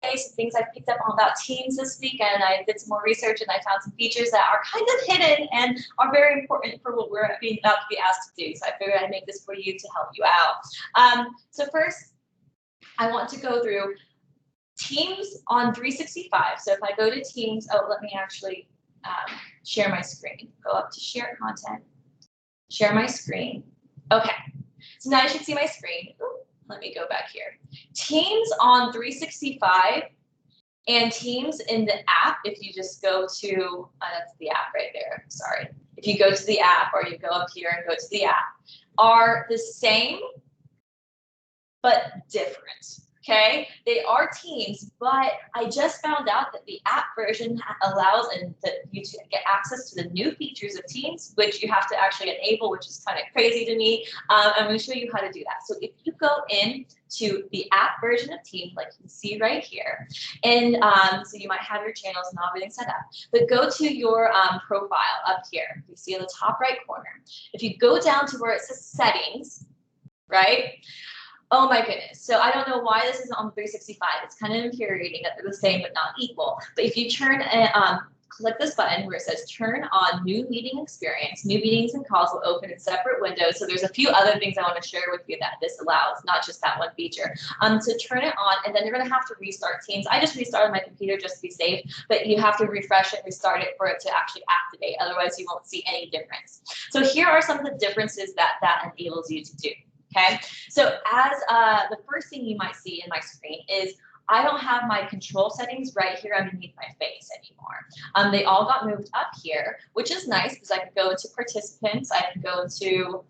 some things I picked up on about Teams this week, and I did some more research, and I found some features that are kind of hidden and are very important for what we're being about to be asked to do. So I figured I'd make this for you to help you out. So first, I want to go through Teams on 365. So if I go to Teams, oh, let me actually share my screen. Go up to share content, share my screen. Okay, so now you should see my screen. Ooh, let me go back here. Teams on 365 and Teams in the app, if you just go to, that's the app right there, sorry. If you go to the app or you go up here and go to the app, are the same, but different. Okay, they are Teams, but I just found out that the app version allows you to get access to the new features of Teams, which you have to actually enable, which is kind of crazy to me. I'm going to show you how to do that. So if you go in to the app version of Teams, like you can see right here, and so you might have your channels and everything set up, but go to your profile up here. You see in the top right corner. If you go down to where it says Settings, right? Oh my goodness. So I don't know why this is on 365. It's kind of infuriating that they're the same but not equal. But if you turn click this button where it says turn on new meeting experience, new meetings and calls will open in separate windows. So there's a few other things I want to share with you that this allows, not just that one feature. So turn it on, and then you're going to have to restart Teams. I just restarted my computer just to be safe, but you have to refresh it, restart it for it to actually activate. Otherwise, you won't see any difference. So here are some of the differences that enables you to do. Okay, so as the first thing you might see in my screen is I don't have my control settings right here underneath my face anymore. They all got moved up here, which is nice because I can go into participants, I can go into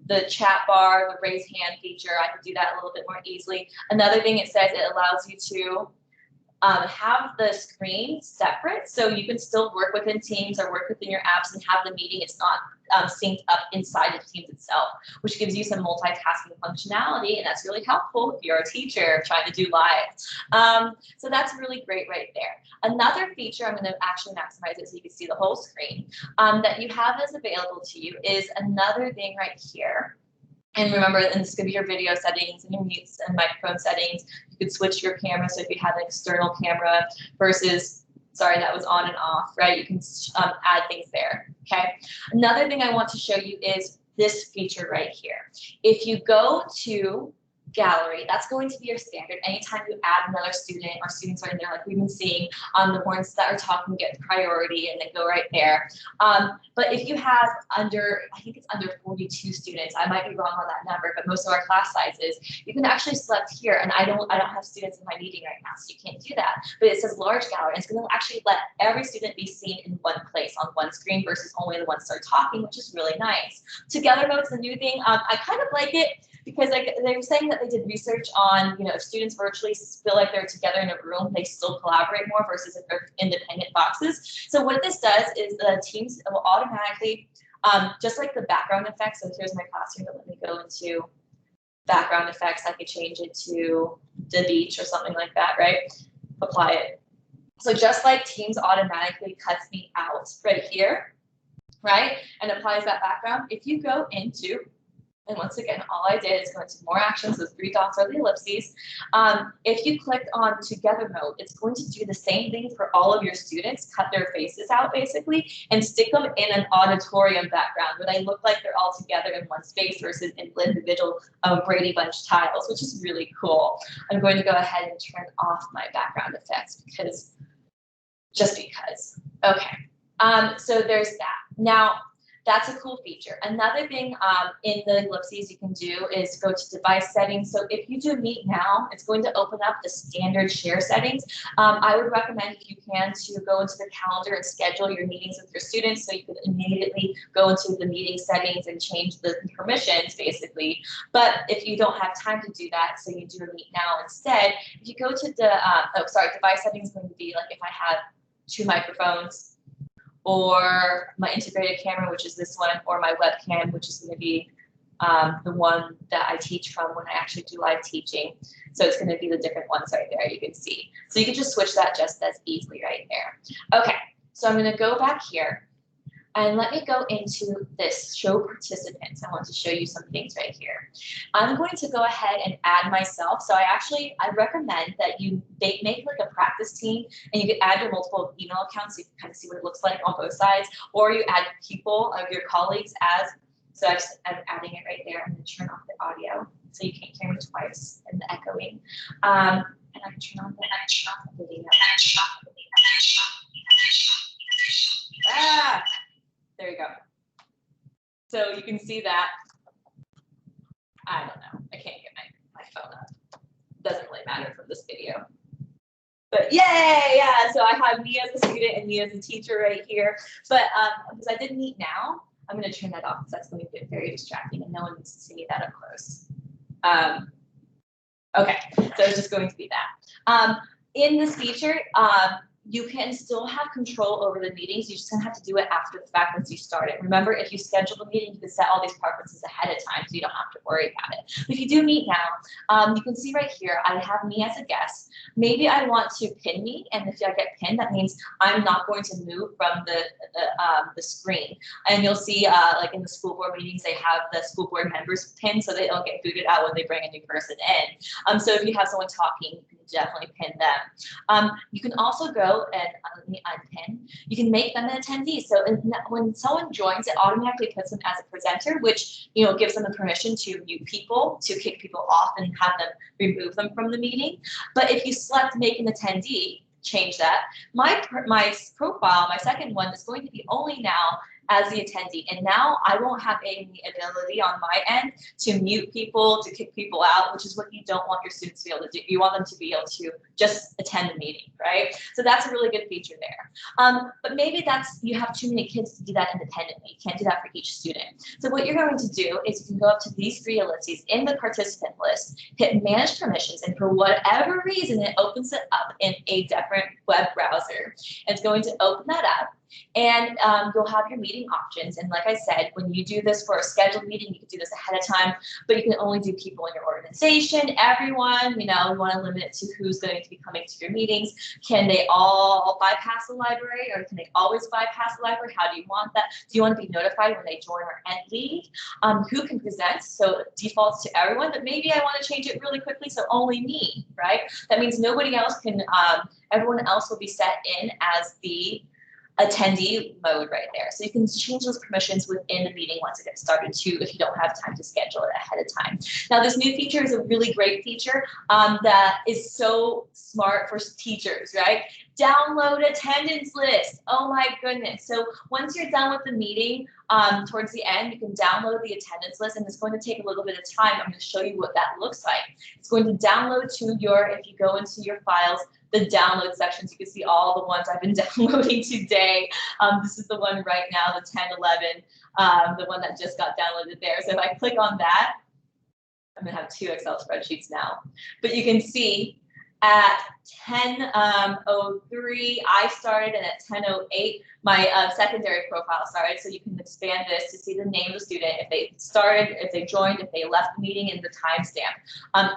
the chat bar, the raise hand feature. I can do that a little bit more easily. Another thing it says, it allows you to have the screen separate, so you can still work within Teams or work within your apps and have the meeting. It's not synced up inside of Teams itself, which gives you some multitasking functionality, and that's really helpful if you're a teacher trying to do live. So that's really great right there. Another feature, I'm going to actually maximize it so you can see the whole screen, that you have as available to you is another thing right here. And remember, and this could be your video settings and your mutes and microphone settings. You could switch your camera, so if you have an external camera versus, sorry, that was on and off, right? You can add things there, okay? Another thing I want to show you is this feature right here. If you go to gallery, that's going to be your standard. Anytime you add another student or students are in there, like we've been seeing, the ones that are talking get priority and they go right there. But if you have under, I think it's under 42 students, I might be wrong on that number, but most of our class sizes, you can actually select here, and I don't have students in my meeting right now, so you can't do that. But it says large gallery, and it's going to actually let every student be seen in one place on one screen versus only the ones that are talking, which is really nice. Together mode's the new thing. I kind of like it, because they were saying that they did research on, if students virtually feel like they're together in a room, they still collaborate more versus if they're independent boxes. So what this does is the Teams will automatically, just like the background effects. So here's my classroom, but let me go into background effects. I could change it to the beach or something like that, right? Apply it. So just like Teams automatically cuts me out right here, right? And applies that background. If you go into, and once again, all I did is go into more actions, those 3 dots are the ellipses. If you click on together mode, it's going to do the same thing for all of your students, cut their faces out basically, and stick them in an auditorium background where they look like they're all together in one space versus in individual Brady Bunch tiles, which is really cool. I'm going to go ahead and turn off my background effects just because. Okay, so there's that. Now, that's a cool feature. Another thing in the ellipses you can do is go to device settings. So if you do Meet now, it's going to open up the standard share settings. I would recommend, if you can, to go into the calendar and schedule your meetings with your students, so you can immediately go into the meeting settings and change the permissions basically. But if you don't have time to do that, so you do a Meet now instead, if you go to the, device settings is going to be like if I have 2 microphones, or my integrated camera, which is this one, or my webcam, which is going to be the one that I teach from when I actually do live teaching. So it's going to be the different ones right there, you can see. So you can just switch that just as easily right there. Okay, so I'm going to go back here. And let me go into this show participants. I want to show you some things right here. I'm going to go ahead and add myself. So I recommend that you make like a practice team, and you can add your multiple email accounts so you can kind of see what it looks like on both sides, or you add people of your colleagues as, so I'm adding it right there. I'm going to turn off the audio so you can't hear me twice and the echoing. And I can turn on the video. Ah! There you go. So you can see that. I don't know. I can't get my phone up. Doesn't really matter from this video. But yay, yeah. So I have me as a student and me as a teacher right here. But because I did Meet Now, I'm going to turn that off because that's going to get very distracting and no one needs to see that up close. Okay, so it's just going to be that. In this feature, you can still have control over the meetings. You just gonna have to do it after the fact once you start it. Remember, if you schedule the meeting, you can set all these preferences ahead of time so you don't have to worry about it. But if you do Meet Now, you can see right here, I have me as a guest. Maybe I want to pin me, and if I get pinned, that means I'm not going to move from the screen. And you'll see, like in the school board meetings, they have the school board members pinned so they don't get booted out when they bring a new person in. So if you have someone talking, you can definitely pin them. You can also go and let me unpin. You can make them an attendee. So when someone joins, it automatically puts them as a presenter, which gives them the permission to mute people, to kick people off, and have them remove them from the meeting. But if you select make an attendee, change that. My profile, my second one, is going to be only now as the attendee. And now I won't have any ability on my end to mute people, to kick people out, which is what you don't want your students to be able to do. You want them to be able to just attend the meeting, right? So that's a really good feature there. But maybe you have too many kids to do that independently. You can't do that for each student. So what you're going to do is you can go up to these three ellipses in the participant list, hit manage permissions, and for whatever reason, it opens it up in a different web browser. It's going to open that up. And you'll have your meeting options. And like I said, when you do this for a scheduled meeting, you can do this ahead of time, but you can only do people in your organization, everyone, you want to limit it to who's going to be coming to your meetings. Can they all bypass the library, or can they always bypass the library? How do you want that? Do you want to be notified when they join or end leave? Who can present? So it defaults to everyone, but maybe I want to change it really quickly, so only me, right? That means nobody else can, everyone else will be set in as the attendee mode right there. So you can change those permissions within the meeting once it gets started too, if you don't have time to schedule it ahead of time. Now this new feature is a really great feature that is so smart for teachers, right? Download attendance list. Oh my goodness. So once you're done with the meeting, towards the end, you can download the attendance list, and it's going to take a little bit of time. I'm going to show you what that looks like. It's going to download to if you go into your files, the download sections, you can see all the ones I've been downloading today. This is the one right now, the 1011, the one that just got downloaded there. So if I click on that, I'm gonna have 2 Excel spreadsheets now. But you can see at 10:03 I started, and at 10:08 my secondary profile started. So you can expand this to see the name of the student, if they started, if they joined, if they left the meeting, and the timestamp.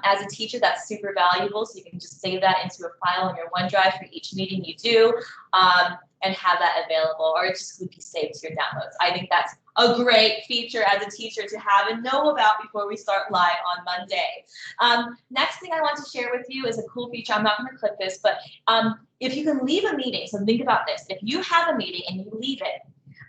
As a teacher, that's super valuable. So you can just save that into a file in your OneDrive for each meeting you do, and have that available, or it just would be saved to your downloads. I think that's a great feature as a teacher to have and know about before we start live on Monday. Next thing I want to share with you is a cool feature. I'm not going to click this, but if you can leave a meeting, so think about this. If you have a meeting and you leave it,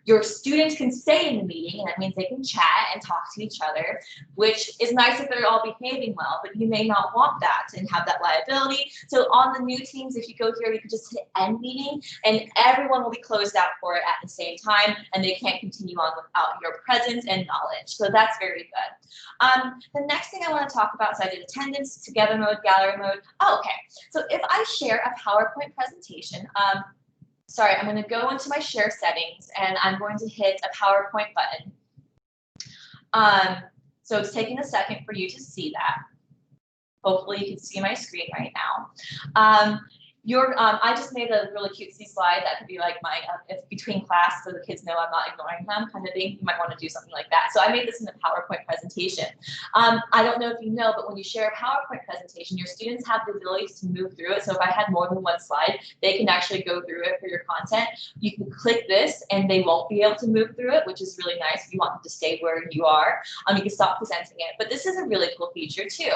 your students can stay in the meeting, and that means they can chat and talk to each other, which is nice if they're all behaving well, but you may not want that and have that liability. So on the new teams, if you go here, you can just hit end meeting, and everyone will be closed out for it at the same time, and they can't continue on without your presence and knowledge. So that's very good. The next thing I want to talk about, so I did attendance, together mode, gallery mode. Oh, okay. So if I share a PowerPoint presentation, sorry, I'm going to go into my share settings, and I'm going to hit a PowerPoint button. So it's taking a second for you to see that. Hopefully you can see my screen right now. I just made a really cutesy slide that could be like my, if between class so the kids know I'm not ignoring them kind of thing. You might want to do something like that. So I made this in a PowerPoint presentation. I don't know if you know, but when you share a PowerPoint presentation, your students have the ability to move through it. So if I had more than one slide, they can actually go through it for your content. You can click this and they won't be able to move through it, which is really nice if you want them to stay where you are. You can stop presenting it, but this is a really cool feature too.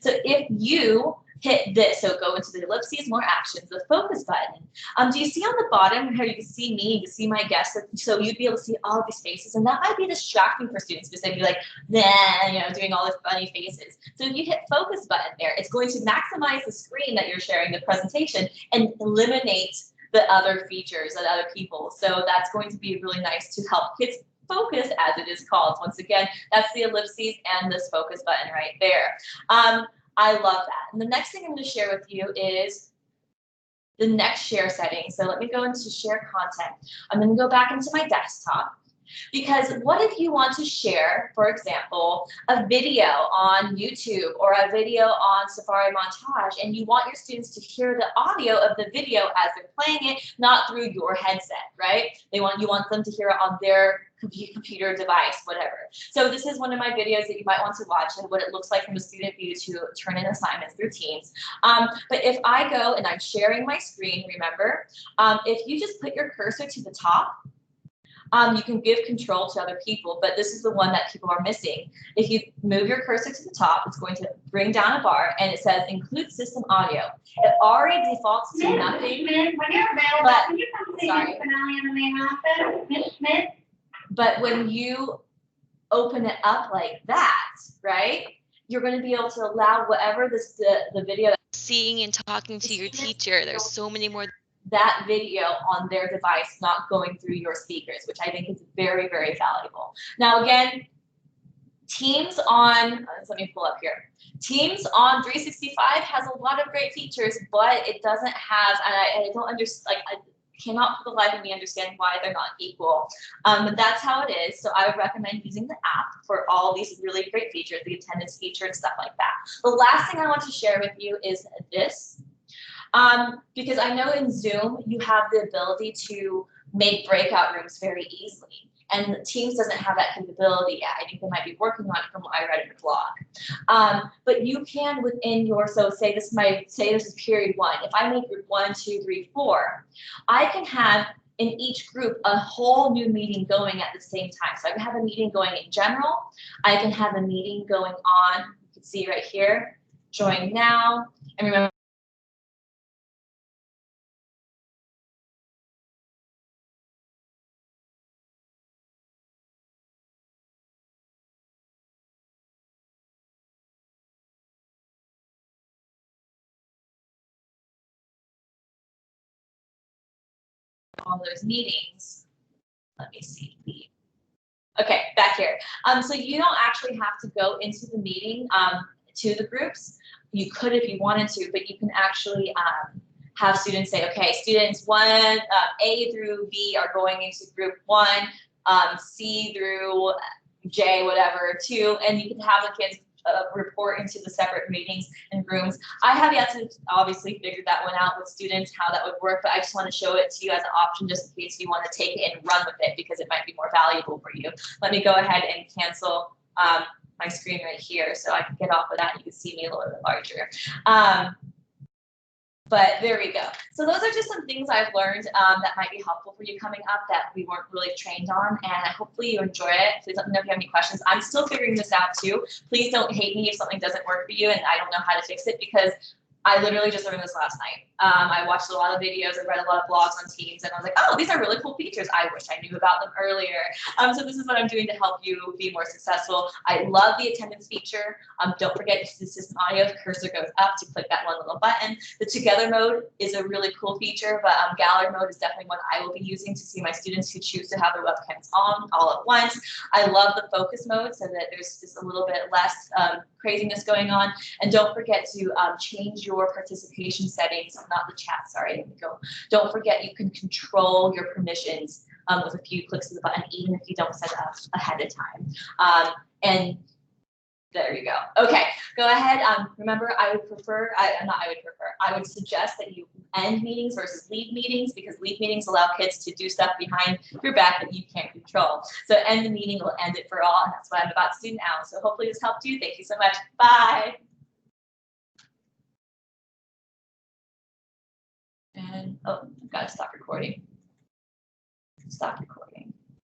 So if you hit this, so go into the ellipses, more actions, the focus button. Do you see on the bottom here, you can see me, you can see my guests, so you'd be able to see all of these faces, and that might be distracting for students because they'd be like, nah, you know, doing all these funny faces. So if you hit focus button there, it's going to maximize the screen that you're sharing the presentation and eliminate the other features and other people. So that's going to be really nice to help kids focus, as it is called. Once again, that's the ellipses and this focus button right there. I love that. And the next thing I'm going to share with you is the next share setting. So let me go into share content. I'm going to go back into my desktop, because what if you want to share, for example, a video on YouTube or a video on Safari Montage, and you want your students to hear the audio of the video as they're playing it, not through your headset, right? You want them to hear it on their computer device, whatever. So this is one of my videos that you might want to watch and what it looks like from a student view to turn in assignments through Teams. But if I go and I'm sharing my screen, remember, if you just put your cursor to the top, you can give control to other people, but this is the one that people are missing. If you move your cursor to the top, it's going to bring down a bar and it says include system audio. It already defaults to nothing. When you're available, but, can you come see sorry. Miss Finale in the main office, Miss Schmidt? But when you open it up like that, right, you're going to be able to allow whatever the video. Seeing and talking to your teacher. There's so many more. That video on their device, not going through your speakers, which I think is very, very valuable. Now, again, Teams on, let me pull up here. Teams on 365 has a lot of great features, but it doesn't have, and I don't understand, like, I cannot for the life of me understand why they're not equal. But that's how it is. So I would recommend using the app for all these really great features, the attendance feature and stuff like that. The last thing I want to share with you is this. Because I know in Zoom, you have the ability to make breakout rooms very easily. And Teams doesn't have that capability yet. I think they might be working on it from what I read in the blog. But you can within your, so say this is period 1. If I make group 1, 2, 3, 4, I can have in each group a whole new meeting going at the same time. So I can have a meeting going in general. I can have a meeting going on, you can see right here, join now. And remember, all those meetings. Let me see. Okay, back here. So you don't actually have to go into the meeting to the groups. You could if you wanted to, but you can actually have students say, okay, students 1, A through B are going into group 1, C through J, whatever, 2, and you can have the kids report into the separate meetings and rooms. I have yet to obviously figure that one out with students, how that would work, but I just want to show it to you as an option just in case you want to take it and run with it because it might be more valuable for you. Let me go ahead and cancel my screen right here so I can get off of that and you can see me a little bit larger. But there we go. So those are just some things I've learned that might be helpful for you coming up that we weren't really trained on, and hopefully you enjoy it. Please let me know if you have any questions. I'm still figuring this out too. Please don't hate me if something doesn't work for you and I don't know how to fix it, because I literally just learned this last night. I watched a lot of videos, I read a lot of blogs on Teams, and I was like, oh, these are really cool features. I wish I knew about them earlier. So this is what I'm doing to help you be more successful. I love the attendance feature. Don't forget the system audio, the cursor goes up to click that one little button. The together mode is a really cool feature, but gallery mode is definitely one I will be using to see my students who choose to have their webcams on all at once. I love the focus mode so that there's just a little bit less craziness going on. And don't forget to change your participation settings, not the chat, sorry, let me go. Don't forget you can control your permissions with a few clicks of the button, even if you don't set it up ahead of time. And There you go. Okay, go ahead. Remember, I would suggest that you end meetings versus leave meetings, because leave meetings allow kids to do stuff behind your back that you can't control. So end the meeting will end it for all, and that's what I'm about to do now. So hopefully this helped you. Thank you so much. Bye. And, oh, I've got to stop recording. Stop recording.